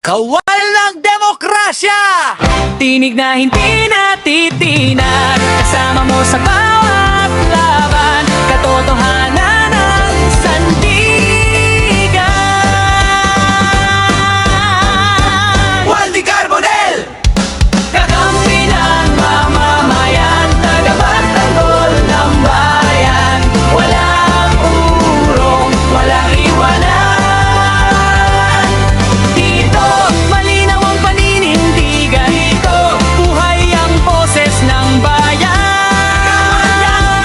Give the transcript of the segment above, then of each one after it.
Kawal ng demokrasya! Tinig na hindi natitinan, kasama mo sa bawat laban, katotohanan ng sandigan. Waldy Carbonell! Kakampi ng mamamayan, tagapagtanggol ng bayan. Walang urong, walang iwanan. Dito, malinaw ang paninindigan. Dito, buhay ang boses ng bayan.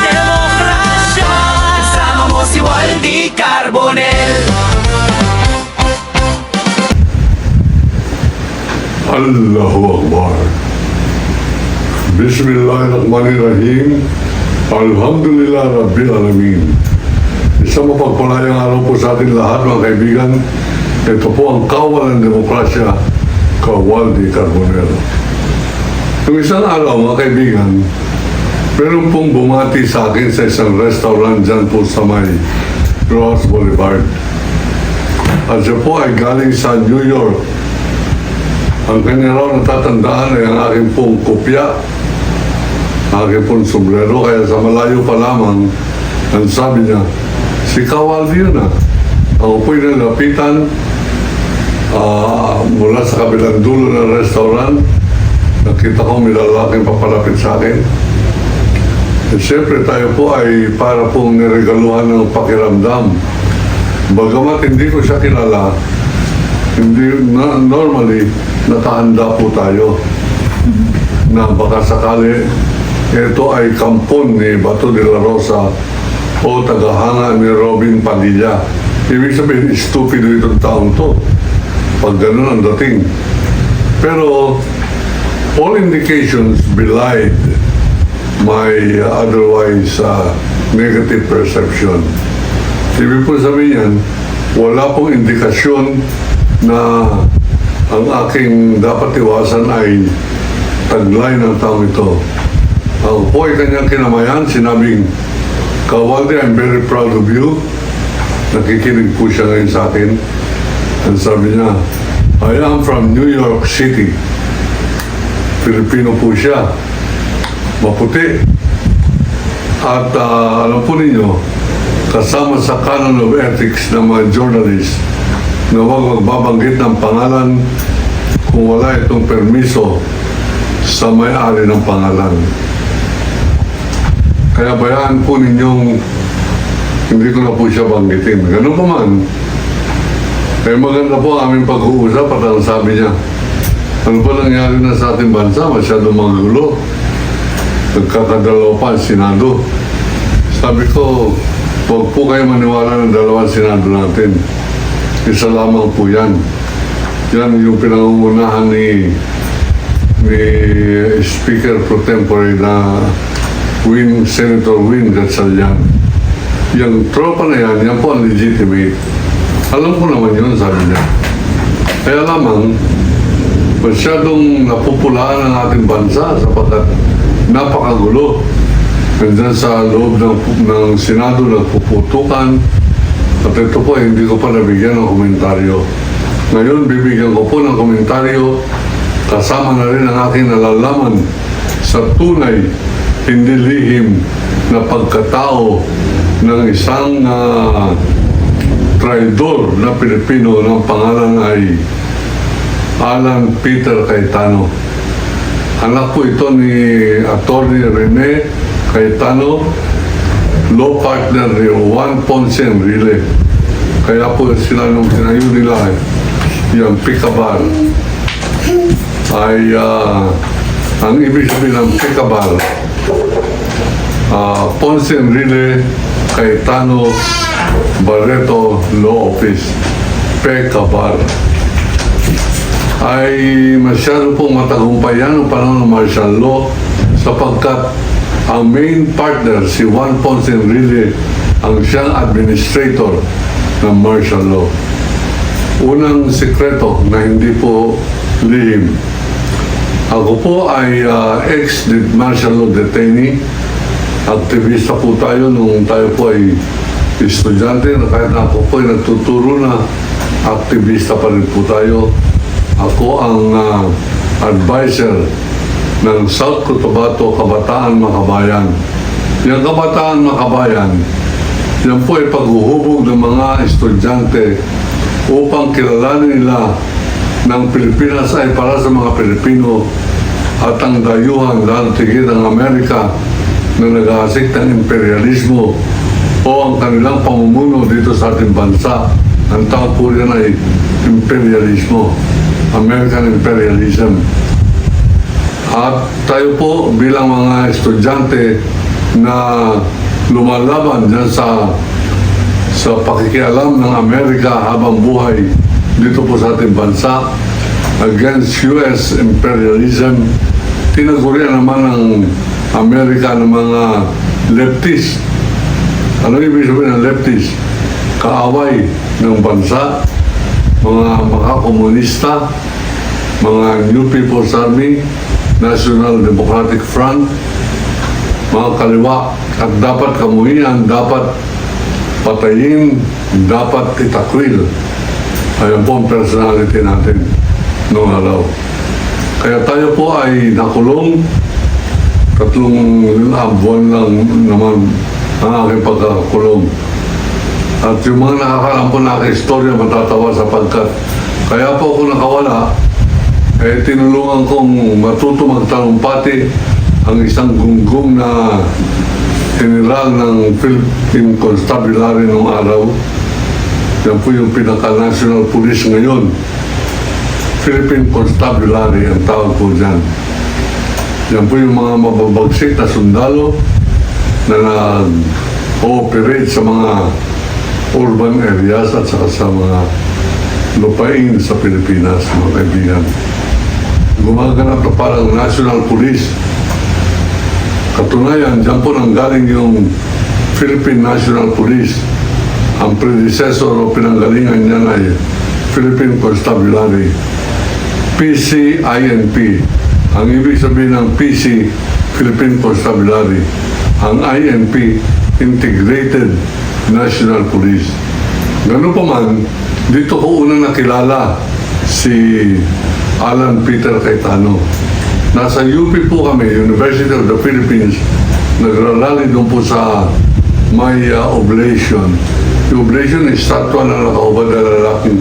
Demokrasya, kasama mo si Waldy Carbonell. Allahu Akbar. Bismillahirrahmanirrahim. Alhamdulillah Rabbil Alamin. Isang mapagpalayang araw po sa ating lahat, mga kaibigan. Ito po ang Kawal ng Demokrasya, Waldy Carbonell. Yung isang araw, mga kaibigan, meron pong bumati sa akin sa isang restaurant dyan po sa may Rojas Boulevard. At siya po ay galing sa New York. Ang kanya raw natatandaan ay ang aking pong kopya, aking pong sombrero, kaya sa malayo pa lamang, ang sabi niya, si Kawaldy yun ah. Ako po'y nalapitan mula sa kabilang dulo ng restaurant. Nakita ko may lalaking papalapit sa akin. At siyempre tayo po ay para pong niregaluhan ng pakiramdam. Bagamat hindi ko siya kilala, normally, nakahanda po tayo na baka sakali ito ay kampon ni Bato de la Rosa o tagahanga ni Robin Padilla. Ibig sabihin, stupido itong taong to pag ganun ang dating. Pero all indications belied my otherwise negative perception. Ibig po sabihin yan, wala pong indikasyon na ang aking dapat iwasan ay taglay ng taong ito. Ako po ay kanyang kinamayan, sinabing, Kawaldy, I'm very proud of you. Nakikinig po siya ngayon sa akin. At sabi niya, I am from New York City. Filipino po siya. Maputi. At alam po ninyo, kasama sa canon of ethics ng mga journalists, na huwag magbabanggit ng pangalan kung wala itong permiso sa may-ari ng pangalan. Kaya bayaan po ninyong hindi ko na po siya banggitin. Ganun pa man, maganda po ang aming pag-uusap at ang sabi niya, ano ba nangyari na sa ating bansa? Masyadong magulo. Nagkakadalawa pa ang Senado. Sabi ko, huwag po kayo maniwala ng dalawang Senado natin. Isa lamang po yan. Yan yung pinangungunahan ni Speaker Pro Tempore na Senator Win Gatchalian. Yung tropa na yan po ang legitimate. Alam ko naman yun, sabi niya. Kaya lamang, masyadong napupulaan ang ating bansa sapagkat napakagulo. Nandiyan sa loob ng Senado nagpuputukan. At ito po, hindi ko pa nabigyan ng komentaryo. Ngayon, bibigyan ko po ng komentaryo kasama na rin ang aking nalalaman sa tunay, hindi lihim na pagkatao ng isang traidor na Pilipino ng pangalan ay Alan Peter Cayetano. Anak po ito ni Atty. Rene Cayetano, law partner ni Juan Ponce Enrile. Kaya po sila nung tinayo nila yung Picabal ay ang ibig sabihin ng Picabal, Ponce Enrile Cayetano Barreto Law Office, Picabal, ay masyado pong matagumpay yan ng panahon ng martial law sapagkat ang main partner, si Juan Ponce Enrile, ang siyang administrator ng martial law. Unang sekreto na hindi po lihim. Ako po ay ex-martial law detainee. Aktivista po tayo nung tayo po ay estudyante. Kahit ako po ay nagtuturo na, aktivista pa rin po tayo. Ako ang advisor ng South Cotabato Kabataan Makabayan. Yung Kabataan Makabayan, yan po ay paghuhubog ng mga estudyante upang kilalanin nila ng Pilipinas ay para sa mga Pilipino at ang dayuhan lalo tigit ng Amerika na nag-aasik ng imperialismo o ang kanilang pamumuno dito sa ating bansa. Ang tawag po yan ay imperialismo, American imperialism. At tayo po bilang mga estudyante na lumalaban dyan sa pakikialam ng Amerika habang buhay dito po sa ating bansa against US imperialism, tinagurian naman ng Amerika ng mga leftist. Ano ibig sabihin ng leftist? Kaaway ng bansa, mga komunista, mga New People's Army, National Democratic Front, mga kaliwa, at dapat kamuhian, dapat patayin, dapat itakwil. Ayan po ang personality natin noong araw. Kaya tayo po ay nakulong, 3 buwan lang naman ang aking pagkakulong. At yung mga nakakalam po na istorya matatawa sapagkat kaya po ako nakawala, tinulungan kong matuto magtalumpati ang isang gunggong na general ng Philippine Constabulary noong araw. Yan po yung pinaka-national police ngayon. Philippine Constabulary ang tawag po dyan. Yan po yung mga mababagsik na sundalo na nag-ooperate sa mga urban areas at saka sa mga lupain sa Pilipinas, mga kaibigan. Gumaganap na parang national police. Katunayan, dyan po nanggaling yung Philippine National Police. Ang predecessor o pinanggalingan niya ay Philippine Constabulary. PCINP. Ang ibig sabihin ng PC, Philippine Constabulary. Ang INP, Integrated National Police. Ganun pa man, dito ko una nakilala si Alan Peter Cayetano. Nasa UP po kami, University of the Philippines, nagralali doon po sa may oblation. Yung oblation is statwa na nakaubad na lalaking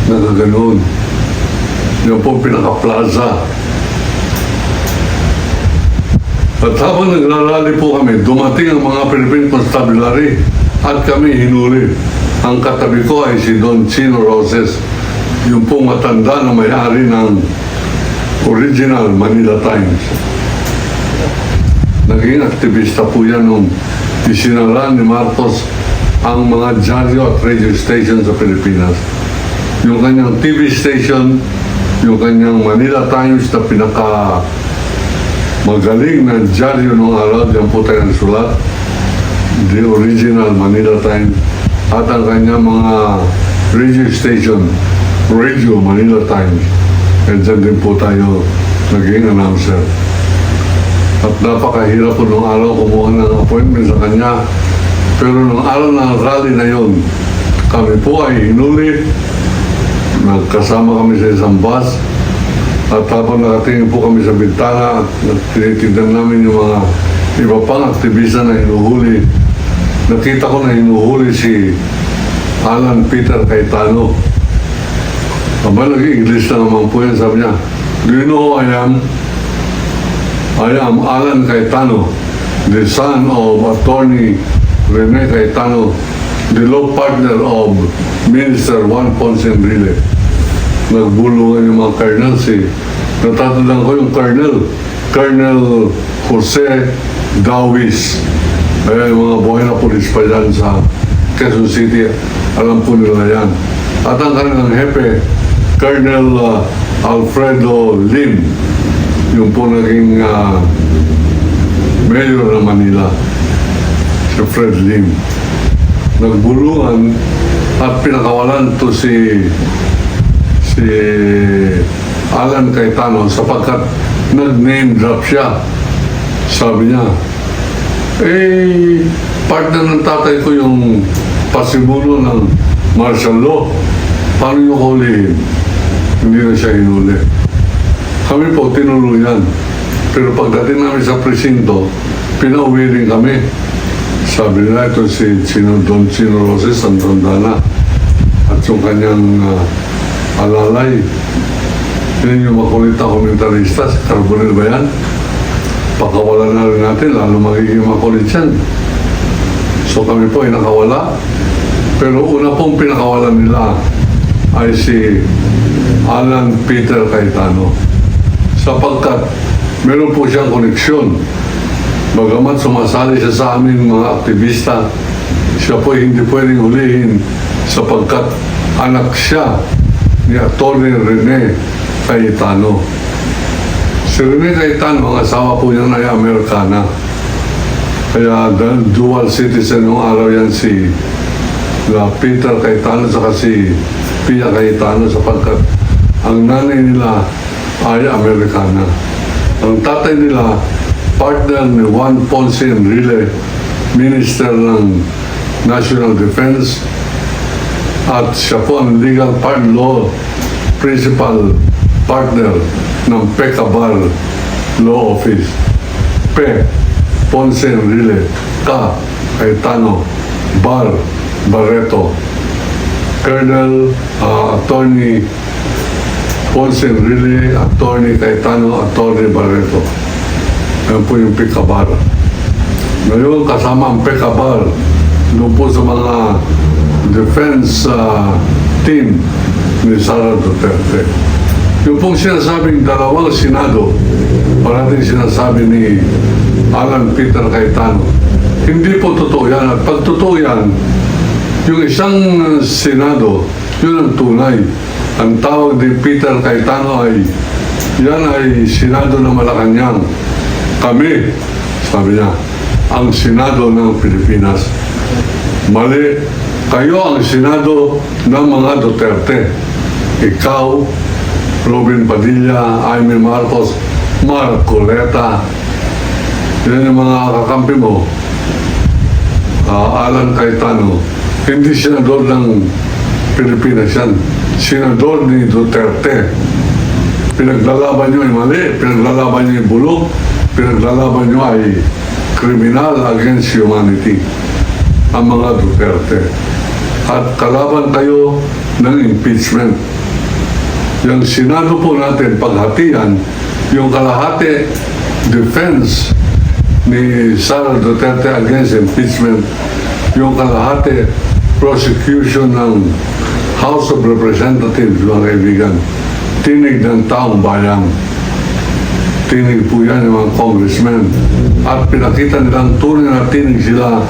nakaganoon. Yung po pinaka-plaza. At habang nagralali po kami, dumating ang mga Philippine Constabulary at kami hinuli. Ang katabi ko ay si Don Chino Roses, yung pong matanda na may-ari ng original Manila Times. Naging aktivista po yan nung isinara ni Marcos ang mga dyaryo at radio station sa Pilipinas. Yung kanyang TV station, yung kanyang Manila Times na pinaka magaling na dyaryo nung araw, diyan po tayo nagsulat, the original Manila Times, at ang kanyang mga radio station, Radio Manila Times. And dyan din po tayo naging announcer. At napakahirap po nung araw kumuha ng appointment sa kanya. Pero nung araw ng rally na yon, kami po ay hinuli. Nagkasama kami sa isang bus. At habang nakatingin po kami sa bintana at tinitignan namin yung mga iba pang aktivista na hinuhuli, nakita ko na hinuhuli si Alan Peter Cayetano. Aba, nag-English na naman po yan. Sabi niya, do you know who I am? I am Alan Cayetano, the son of Attorney Rene Cayetano, the law partner of Minister Juan Ponce Enrile. Nagbulungan yung mga colonels eh. Natatandaan ko yung Colonel Jose Dawis. Ay, mga buhay na polis pa dyan sa Quezon City. Alam po nila yan. At ang kanilang hepe, Colonel Alfredo Lim, yung po naging mayor ng Manila, si Fred Lim. Nagbulungan at pinakawalan to si Alan Cayetano sapagkat nag-name drop siya. Sabi niya, partner ng tatay ko yung pasimuno ng martial law. Paano yung hulihin? hindi na siya hinuli. Kami po tinuluyan. Pero pagdating namin sa presinto, pinauwi rin kami. Sabi nila, ito si Don Chino Roses Santandana at yung kanyang alalay. Yun yung makulit na komentarista, si Carbonel ba yan? Pagkawalan na rin natin, lalo magiging makulit yan. So kami po ay nakawala. Pero una pong pinakawalan nila ay si Alan Peter Cayetano. Sapagkat meron po siyang koneksyon. Bagamat sumasali siya sa amin mga aktivista, siya po hindi pwedeng hulihin sapagkat anak siya ni Atty. Rene Cayetano. Si Rene Cayetano, ang asawa po niya ay Amerikana. Kaya dual citizen ng araw yan si Peter Cayetano at si Pia Cayetano sapagkat ang nanay nila ay Amerikana. Ang tatay nila, partner ni Juan Ponce Enrile, Minister ng National Defense, at siya po ang legal law principal partner ng PECABAR Law Office. P. Ponce Enrile, K. Cayetano, Bar Barreto, Colonel Attorney Ponce Enrile, Attorney Cayetano, Attorney Barreto. Yan po yung PECABAR. Ngayon, kasama ang PECABAR doon po sa mga defense team ni Sara Duterte. Yung pong sinasabing dalawang Senado, parating sinasabi ni Alan Peter Cayetano, hindi po totoo yan. At pag totoo yan, yung isang Senado, yun ang tunay. Ang tawag ni Peter Cayetano ay, yan ay Senado ng Malacanang. Kami, sabi niya, ang Senado ng Pilipinas. Mali, kayo ang Senado ng mga Duterte. Ikaw, Robin Padilla, Aimee Marcos, Marcoleta. Yan yung mga kakampi mo. Alan Cayetano, hindi senador ng Pilipinas yan. Senador ni Duterte. Pinaglalaban nyo ay mali, pinaglalaban nyo ay bulok, pinaglalaban nyo ay criminal against humanity, ang mga Duterte. At kalaban kayo ng impeachment. Yung Senado po natin, paghatian, yung kalahati defense ni Sara Duterte against impeachment, yung kalahati prosecution ng House of Representatives, mga kaibigan, tinig ng taong bayan. Tinig po yan ng mga congressmen. At pinakita nilang tunay na tinig sila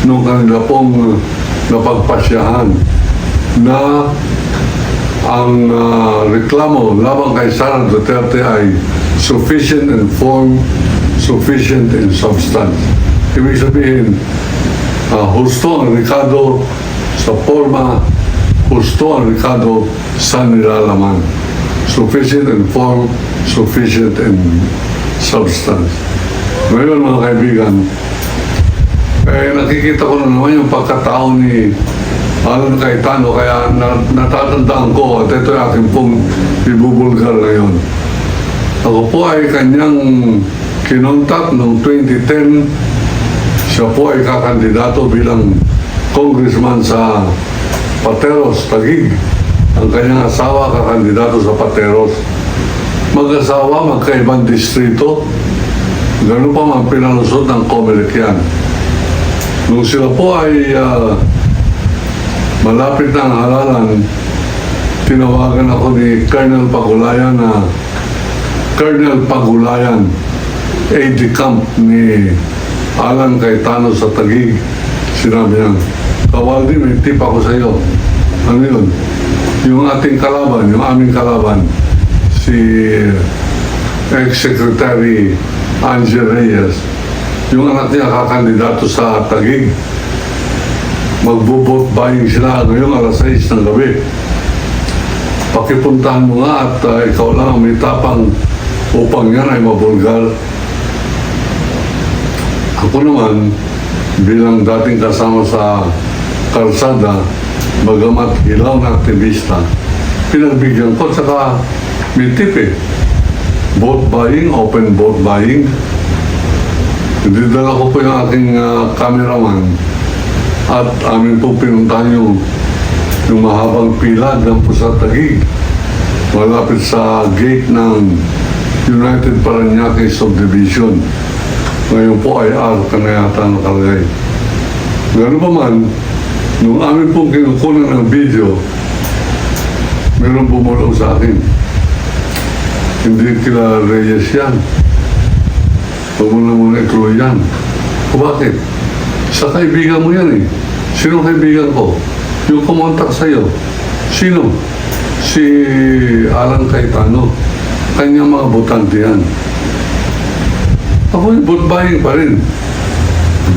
nung kanila pong napagpasyahan na ang reklamo labang kay Sara Duterte ay sufficient in form, sufficient in substance. Ibig sabihin, husto ang rekado sa forma, husto ang rekado sa nilalaman. Sufficient in form, sufficient in substance. Ngayon mga kaibigan, nakikita ko na naman yung pagkatao ni Alan Cayetano, kaya natatandaan ko at ito ay aking pong ibubulgar ngayon. Ako po ay kanyang kinontak noong 2010. Siya po ay kakandidato bilang congressman sa Pateros, Taguig. Ang kanyang asawa kakandidato sa Pateros. Mag-asawa, magkaibang distrito. Ganun pa man pinalusot ng COMELEC yan. Nung sila po ay malapit na ang halalan, tinawagan ako ni Colonel Pagulayan na Colonel Pagulayan, aide-camp ni Alan Cayetano sa Taguig. Sinabi niya, Kawaldi, may tip ako sa iyo. Ano yun? Yung ating kalaban, yung aming kalaban, si ex-secretary Angel Reyes, yung anak niya kakandidato sa Taguig. Magbo-vote buying sila ngayong alas 6 ng gabi. Pakipuntahan mo nga at ikaw lang ang may tapang upang yan ay mabulgar. Ako naman, bilang dating kasama sa kalsada, bagamat ilaw na aktivista, pinagbigyan ko, saka may tip eh. Vote buying, open vote buying. Hindi dala ko po yung aking cameraman at amin po pinuntahan yung mahabang pila ng po sa Taguig. Malapit sa gate ng United Paranaque Subdivision. Ngayon po ay Arca na yata nakalagay. Gano'n pa man, nung amin pong kinukunan ng video, meron bumulaw sa akin. Hindi kila Reyes yan. Huwag mo na muna ituloy yan. O bakit? Sa kaibigan mo yan eh. Sino kaibigan ko? Yung kumontak sa'yo. Sino? Si Alan Cayetano. Kanyang mga botante yan. Ako yung vote buying pa rin.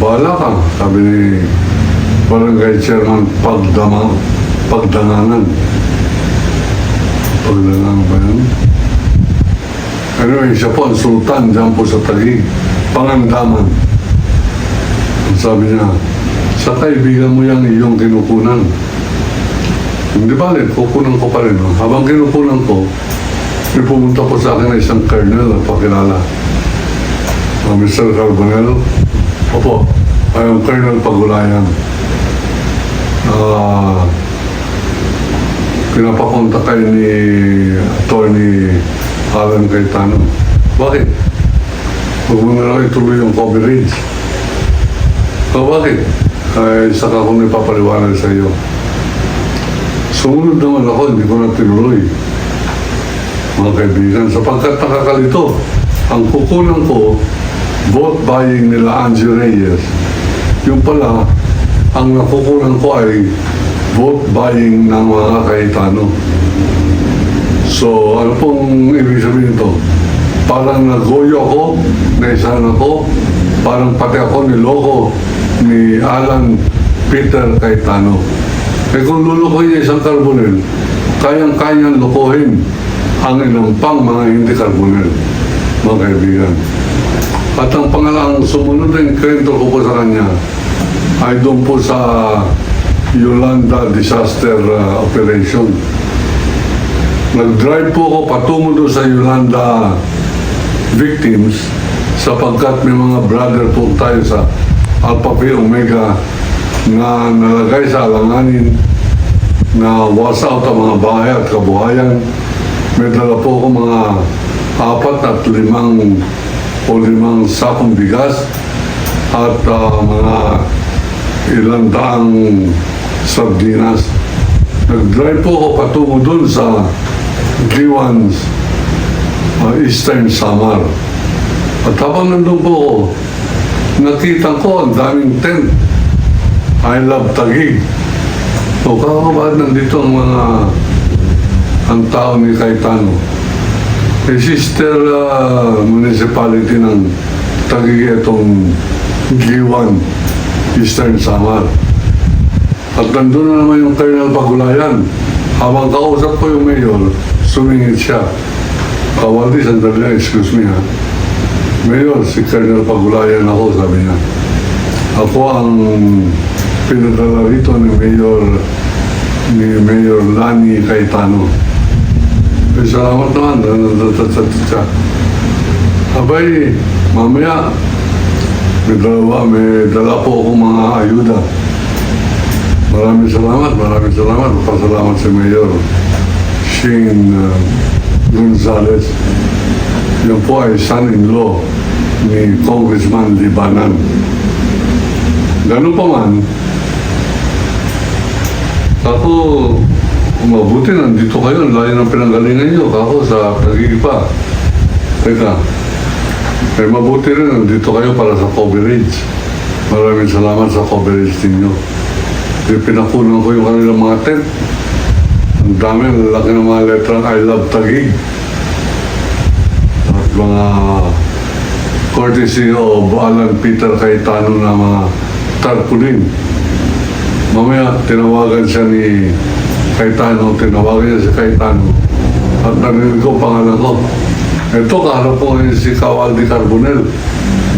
Bahala ka, sabi ni Barangay Chairman Pagdanganan. Pagdanganan ba yun? Anyway, siya po ang sultan dyan po sa Taguig. Pangandaman. Sabi niya, sa kaibigan mo yan iyong kinukunan. Hindi balit, kukunan ko pa rin. Habang kinukunan ko, may pumunta po sa akin na isang colonel at pakilala. Mr. Carbonell, opo, ay ang Colonel Pagulayan. Pinapakontak kayo ni Attorney Alan Cayetano. Bakit? Huwag mo na lang ituloy yung coverage. Bakit? Ay saka kung ipapaliwanag sa iyo. Sumunod naman ako, hindi ko na tinuloy. Mga kaibigan, sapagkat nakakalito, ang kukunan ko, vote buying nila Angie Reyes. Yung pala, ang nakukunan ko ay vote buying ng mga Cayetano. So, ano pong ibig sabihin ito? Parang nagoyo ako, naisahan ako, parang pati ako niloko ni Alan Peter Cayetano. Eh kung lulukoy niya isang Carbonell, kayang-kayang lukohin ang ilang pang mga hindi Carbonell, mga kaibigan. At ang pangalang sumunod ng kwento ko po sa kanya ay doon po sa Yolanda Disaster Operation. Nag-drive po ako patungo doon sa Yolanda victims sapagkat may mga brother po tayo sa Alpha Phi Omega na nalagay sa alanganin na was out ang mga bahay at kabuhayan. May dala po ako mga 4 at 5 sakong bigas at mga ilang daang sardinas. Nag-drive po ako patungo dun sa G1's Eastern Samar. At habang nandun po ako, nakita ko ang daming tent. I love Taguig. O kakabad nandito ang tao ni Cayetano. Sister municipality ng Taguig itong G1 Eastern Samar. At nandun na naman yung Colonel Pagulayan. Habang kausap ko yung mayor, sumingit siya. Kawaldi, sandali lang, excuse me ha. Mayor, si Colonel Pagulayan ako, sabi niya. Ako ang pinadala rito ni Mayor Lani Cayetano. Salamat naman. Abay, mamaya, may dala po akong mga ayuda. Maraming salamat. Pasalamat si Mayor Shane Gonzales. Yan po ay son-in-law ni Congressman Libanan. Ganun pa man, ako, mabuti nandito kayo, layo ng pinanggalingan nyo, ako sa Taguig-pa. Teka, eh mabuti rin nandito kayo para sa coverage. Maraming salamat sa coverage ninyo. Pinakunan ko yung kanilang mga tent. Ang dami, ang laki ng mga letrang I love Taguig. At mga courtesy of Alan Peter Cayetano na mga tarpaulin. Mamaya, tinawagan siya ni Cayetano, tinawagan niya si Cayetano. At narinig ko pangalan ko. Ito, kaharap po ngayon si Kawaldi Carbonell.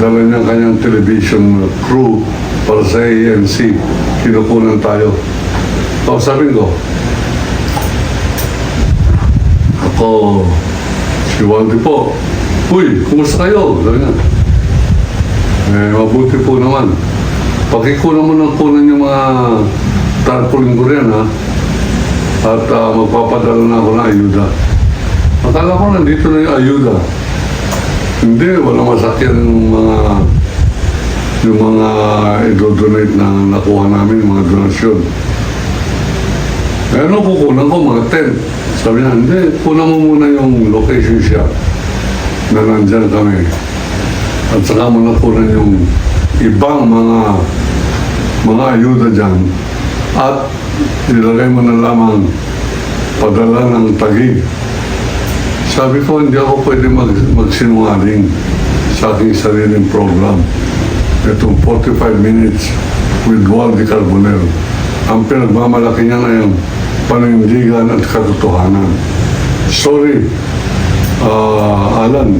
Dala niya kanyang television crew para sa ANC. Kinukunan tayo. Sabihin ko, Oh, si Waldi po. Uy, kumusta kayo? Sabi niya. Mabuti po naman. Pakikunan mo ng kunan yung mga tarpaulin ko rin, ha? At magpapadala na ako ng ayuda. Akala ko nandito na yung ayuda. Hindi, walang masakyan yung mga i-donate na nakuha namin, mga donasyon. Ano kukunan ko? Mga tent. Sabi niya, hindi, kunan mo muna yung location siya na nandyan kami. At saka mo nakunan yung ibang mga ayuda dyan. At ilagay mo na lamang padala ng Taguig. Sabi ko, hindi ako pwede magsinungaling sa aking sariling program. Itong 45 minutes with Waldi Carbonell. Ang pinagmamalaki niya na yung panindigan at katotohanan. Sorry, Alan,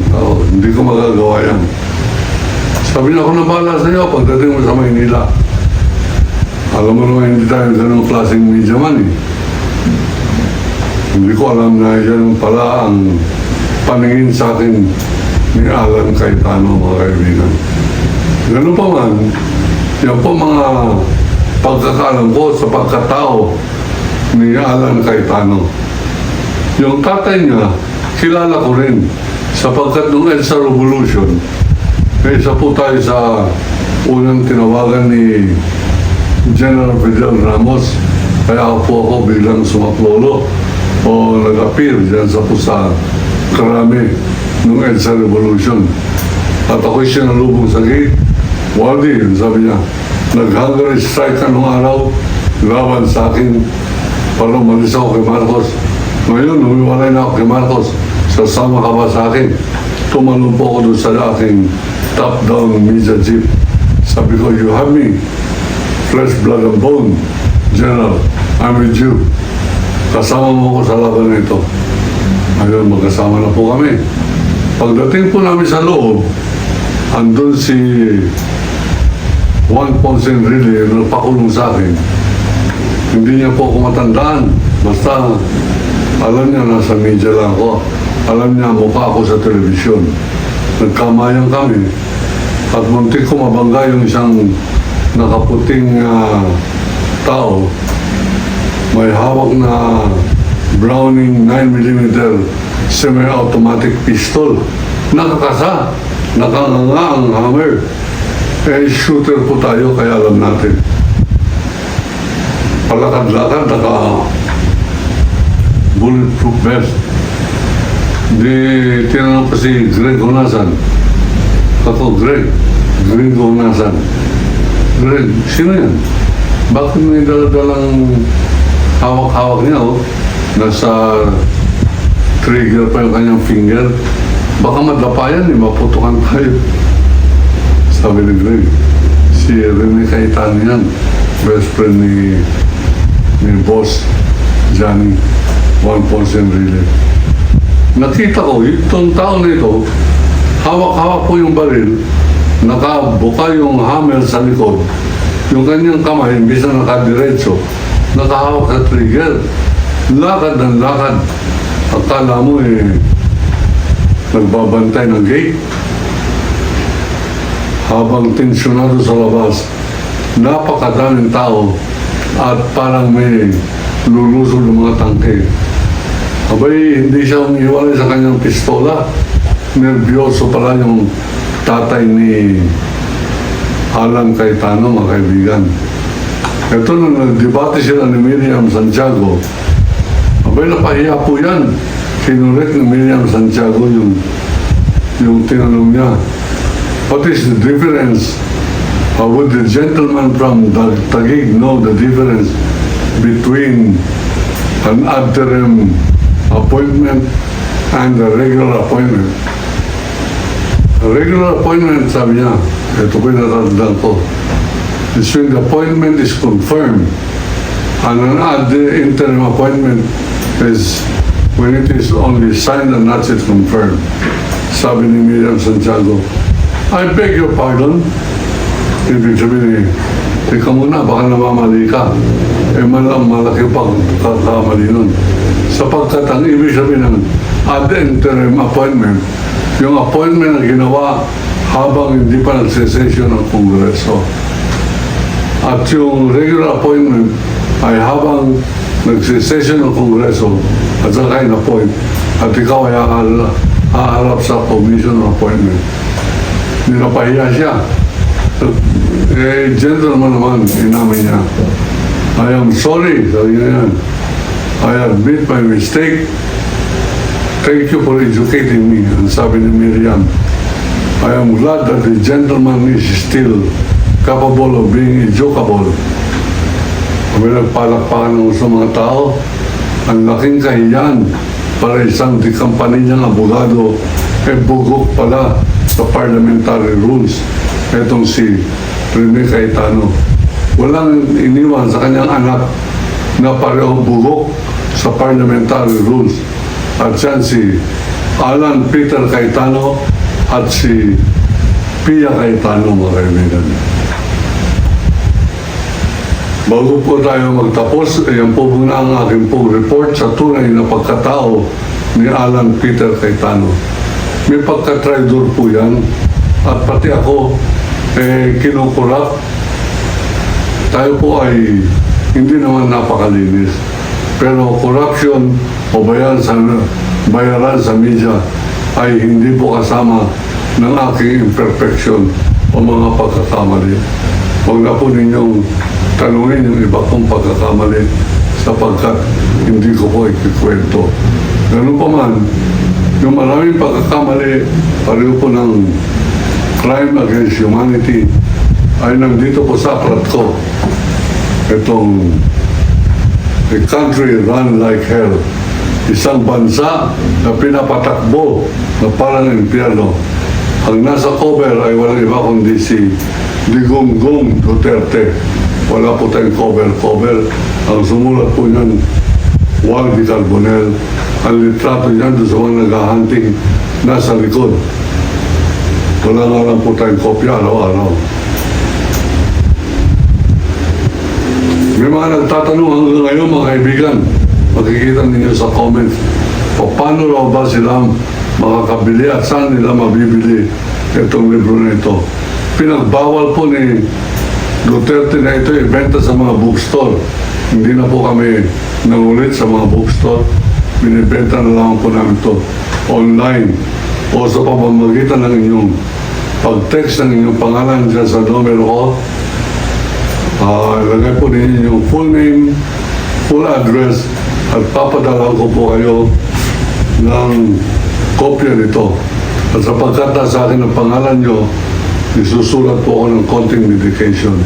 hindi ko magagawa yan. Sabi niya, ako na bahala sa iyo pagdating mo sa Maynila. Alam mo naman, hindi tayo ganong klaseng media man eh. Hindi ko alam na yan pala ang paningin sa akin ni Alan Cayetano, mga kaibigan. Ganun pa man, yan po mga pagkakalam ko sa pagkatao ni Alan Cayetano. Yung tatay niya, kilala ko rin sapagkat nung EDSA Revolution, isa po tayo sa unang tinawagan ni General Fidel Ramos. Kaya po ako biglang sumaklolo o nag-appear dyan sa karami nung EDSA Revolution. At ako'y sinalubong sa gate. Waldi, sabi niya, nag-hunger strike ka nung araw laban sa akin para umalis ako kay Marcos. Ngayon, humiwalay na ako kay Marcos. Sasama ka ba sa akin? Tumalong po ako doon sa aking top-down media jeep. Sabi ko, you have me. Flesh, blood, and bone. General, I'm with you. Kasama mo ako sa laban na ito. Ngayon, magkasama na po kami. Pagdating po namin sa loob, andun si Juan Ponce Enrile na pakulong sa akin. Hindi niya po ako matandaan. Basta, alam niya, nasa media lang ako. Alam niya, mukha ako sa telebisyon. Nagkamayan kami. At muntik ko mabangga yung isang nakaputing tao. May hawak na Browning 9mm semi-automatic pistol. Nakakasa. Nakanganga ang hammer. Shooter po tayo, kaya alam natin. Palakad-lakad, bulletproof vest. Di tinanong ko si Greg Honasan. Ako, Greg Honasan. Greg, sino yan? Bakit may daladalang hawak-hawak niya, oh? Nasa trigger pa yung kanyang finger. Baka madapayan, maputukan tayo. Sabi ni Greg, si Rene Cayetano yan, best friend ni boss Johnny Juan Ponce Enrile. Nakita ko, itong tao na ito, hawak-hawak po yung baril, nakabuka yung hammer sa likod, yung kanyang kamay, imbis na nakadiretso, nakahawak sa trigger, lakad ng lakad. Akala mo nagbabantay ng gate. Habang tensyonado sa labas, napakadaming tao at parang may lulusog ng mga tangke. Abay, hindi siya umiwalay sa kanyang pistola. Nervyoso pala yung tatay ni Alan Cayetano, mga kaibigan. Ito na nagdebate sila ni Miriam Santiago. Abay, napahiya po yan. Kinulit ni Miriam Santiago yung tinanong niya. What is the difference? Would the gentleman from Taguig know the difference between an interim appointment and a regular appointment? A regular appointment, sabi niya, ito ko yung natatandaan ko, is when the appointment is confirmed, and an interim appointment is when it is only signed and not yet confirmed. Sabi ni Miriam Santiago, I beg your pardon. Ibig sabihin, ikaw muna, baka namamali ka. Malaki pa kakamali nun. Sapagkat ang ibig sabihin ng ad interim appointment, yung appointment na ginawa habang hindi pa nagsesesyon ng Kongreso. At yung regular appointment ay habang nagsesesyon ng Kongreso at saka in-appoint at ikaw ay haharap sa commission of appointment. Ninapahiya siya. Gentleman naman, inamin niya. I am sorry, sabi niya yan. I admit my mistake. Thank you for educating me. Ang sabi ni Miriam. I am glad that the gentleman is still capable of being educable. Kami nagpalakpakan ng sa mga tao, ang laking kahiyan para isang dikampanilyang abogado bugok pala sa parliamentary rules. Etong si Rene Cayetano. Walang iniwan sa kanyang anak na parehong bugok sa parliamentary rules. At yan si Alan Peter Cayetano at si Pia Cayetano, mga kaibigan. Bago po tayo magtapos, yan po muna ang aking pong report sa tunay na pagkatao ni Alan Peter Cayetano. May pagka-traitor po yan at pati ako kinukurap. Tayo po ay hindi naman napakalinis. Pero corruption o bayaran sa media ay hindi po kasama ng aking imperfection o mga pagkakamali. Huwag na po ninyong tanungin yung iba kong pagkakamali sapagkat hindi ko po ikikwento. Ganun pa man, yung maraming pagkakamali, pareho po ng crime against humanity, ay nandito po sa aklat ko. Itong A Country Run Like Hell. Isang bansa na pinapatakbo na parang impyerno. Ang nasa cover ay walang iba kundi si Digong Duterte. Wala po tayong cover. Ang sumulat po niyan, Waldy Carbonell. Ang litrato niyan doon sa mga naghahunting nasa likod. Wala nga lang po tayong kopya araw-araw. May mga nagtatanong hanggang ngayon, mga kaibigan, makikita ninyo sa comments, paano raw ba sila makakabili at saan nila mabibili itong libro na ito. Pinagbawal po ni Duterte na ito ibenta sa mga bookstore. Hindi na po kami nangulit sa mga bookstore. Binibenta na lang po namin ito online o sa pamamagitan ng inyong pag-text ng inyong pangalan dyan sa numero ko. Ilagay po ninyo yung full name, full address at papadala ko po kayo ng kopya nito. At sapagkat sa akin ang pangalan nyo, isusulat po ako ng konting dedication.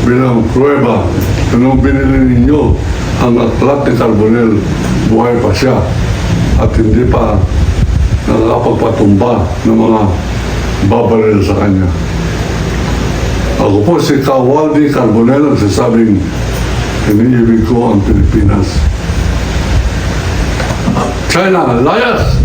Bilang prueba na nung binili ninyo ang aklat ni Carbonell, buhay pa siya at hindi pa nakakapagpatumba ng mga babaril sa kanya. Ako po si Waldy Carbonell, nagsasabing iniibig ko ang Pilipinas. China, layas!